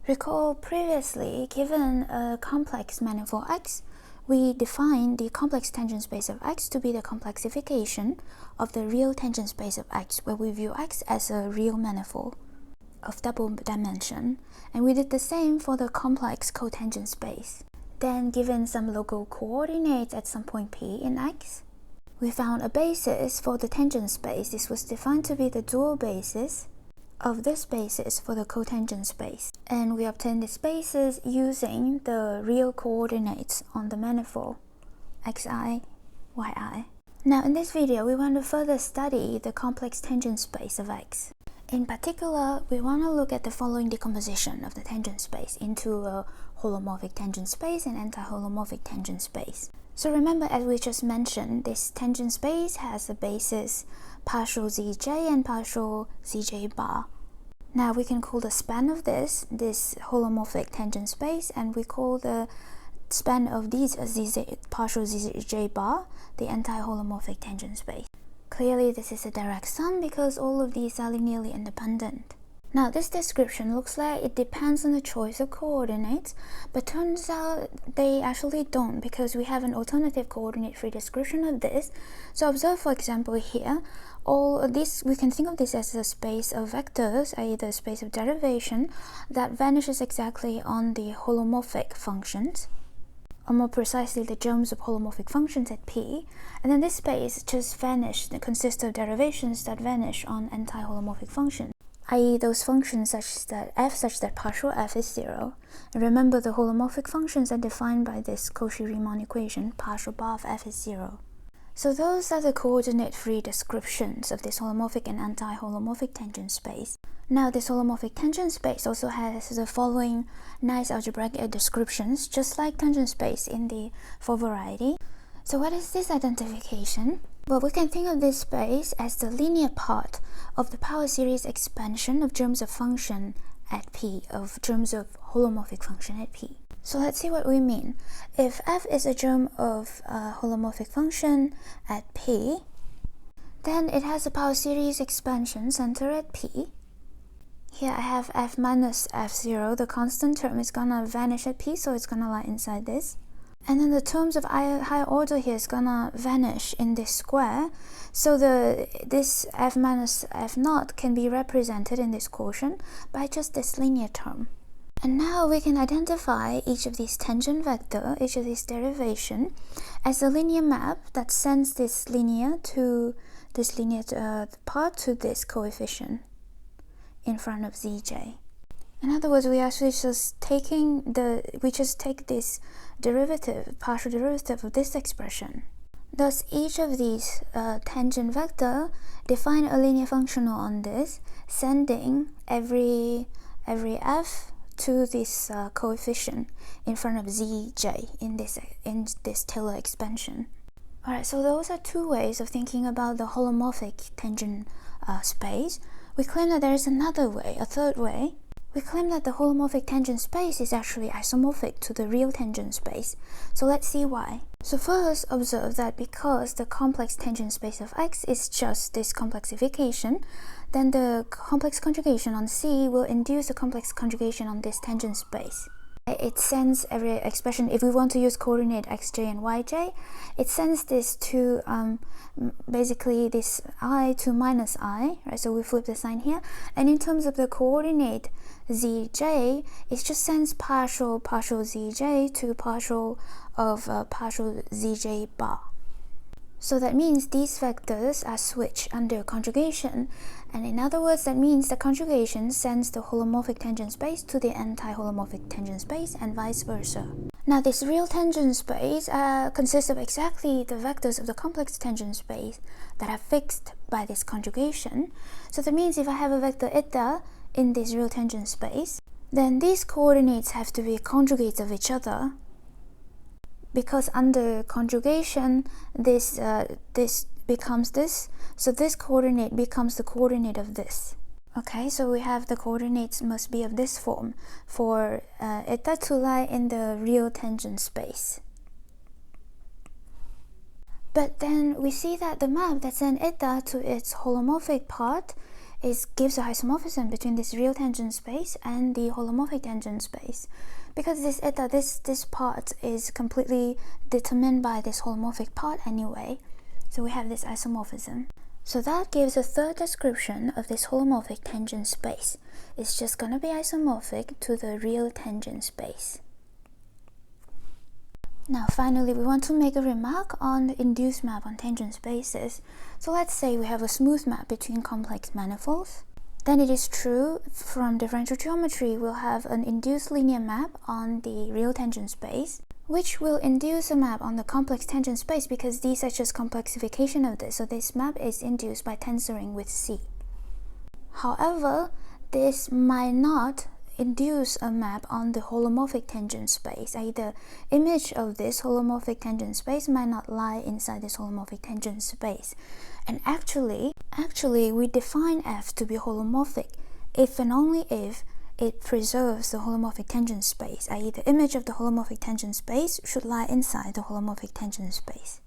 Recall previously, given a complex manifold X, we defined the complex tangent space of X to be the complexification of the real tangent space of X, where we view X as a real manifold of double dimension, and we did the same for the complex cotangent space. Then, given some local coordinates at some point P in X, we found a basis for the tangent space. This was defined to be the dual basis of this basis for the cotangent space, and we obtained this basis using the real coordinates on the manifold xi, yi. Now in this video we want to further study the complex tangent space of X. In particular, we want to look at the following decomposition of the tangent space into a holomorphic tangent space and anti-holomorphic tangent space. So remember, as we just mentioned, this tangent space has a basis partial zj and partial zj bar. Now we can call the span of this holomorphic tangent space, and we call the span of these partial zj bar the anti-holomorphic tangent space. Clearly this is a direct sum because all of these are linearly independent. Now this description looks like it depends on the choice of coordinates, but turns out they actually don't, because we have an alternative coordinate-free description of this. So observe, for example, here, all of this, we can think of this as a space of vectors, i.e. the space of derivation, that vanishes exactly on the holomorphic functions, or more precisely the germs of holomorphic functions at P, and then this space just consists of derivations that vanish on anti-holomorphic functions, i.e. those functions such that partial f is 0. And remember, the holomorphic functions are defined by this Cauchy-Riemann equation, partial bar of f is 0. So those are the coordinate-free descriptions of this holomorphic and anti-holomorphic tangent space. Now this holomorphic tangent space also has the following nice algebraic descriptions, just like tangent space in the four variety. So what is this identification? Well, we can think of this space as the linear part of the power series expansion of germs of function at P, of germs of holomorphic function at P. So let's see what we mean. If f is a germ of a holomorphic function at P, then it has a power series expansion center at P. Here I have f minus f0, the constant term is gonna vanish at P, so it's gonna lie inside this. And then the terms of higher order here is gonna vanish in this square, so this f minus f naught can be represented in this quotient by just this linear term. And now we can identify each of these tangent vector, each of these derivation, as a linear map that sends this linear part to this coefficient in front of zj. In other words, we actually just take this partial derivative of this expression. Thus, each of these tangent vector define a linear functional on this, sending every f to this coefficient in front of zj in this Taylor expansion. Alright, so those are two ways of thinking about the holomorphic tangent space. We claim that there is another way, a third way. We claim that the holomorphic tangent space is actually isomorphic to the real tangent space. So let's see why. So first, observe that because the complex tangent space of X is just this complexification, then the complex conjugation on C will induce a complex conjugation on this tangent space. It sends every expression, if we want to use coordinate xj and yj, it sends this to basically this I to minus I, right? So we flip the sign here, and in terms of the coordinate zj, it just sends partial zj to partial zj bar. So that means these vectors are switched under conjugation, and in other words, that means the conjugation sends the holomorphic tangent space to the anti-holomorphic tangent space and vice versa. Now this real tangent space consists of exactly the vectors of the complex tangent space that are fixed by this conjugation. So that means if I have a vector eta in this real tangent space, then these coordinates have to be conjugates of each other, because under conjugation this becomes this, so this coordinate becomes the coordinate of this. Okay, so we have the coordinates must be of this form for eta to lie in the real tangent space. But then we see that the map that sends eta to its holomorphic part gives a isomorphism between this real tangent space and the holomorphic tangent space, because this part is completely determined by this holomorphic part anyway. So we have this isomorphism. So that gives a third description of this holomorphic tangent space. It's just going to be isomorphic to the real tangent space. Now finally, we want to make a remark on the induced map on tangent spaces. So let's say we have a smooth map between complex manifolds. Then it is true from differential geometry we'll have an induced linear map on the real tangent space, which will induce a map on the complex tangent space because these are just complexification of this. So this map is induced by tensoring with C. However, this might not induce a map on the holomorphic tangent space, i.e. the image of this holomorphic tangent space might not lie inside this holomorphic tangent space. And actually we define F to be holomorphic if and only if it preserves the holomorphic tangent space, i.e. the image of the holomorphic tangent space should lie inside the holomorphic tangent space.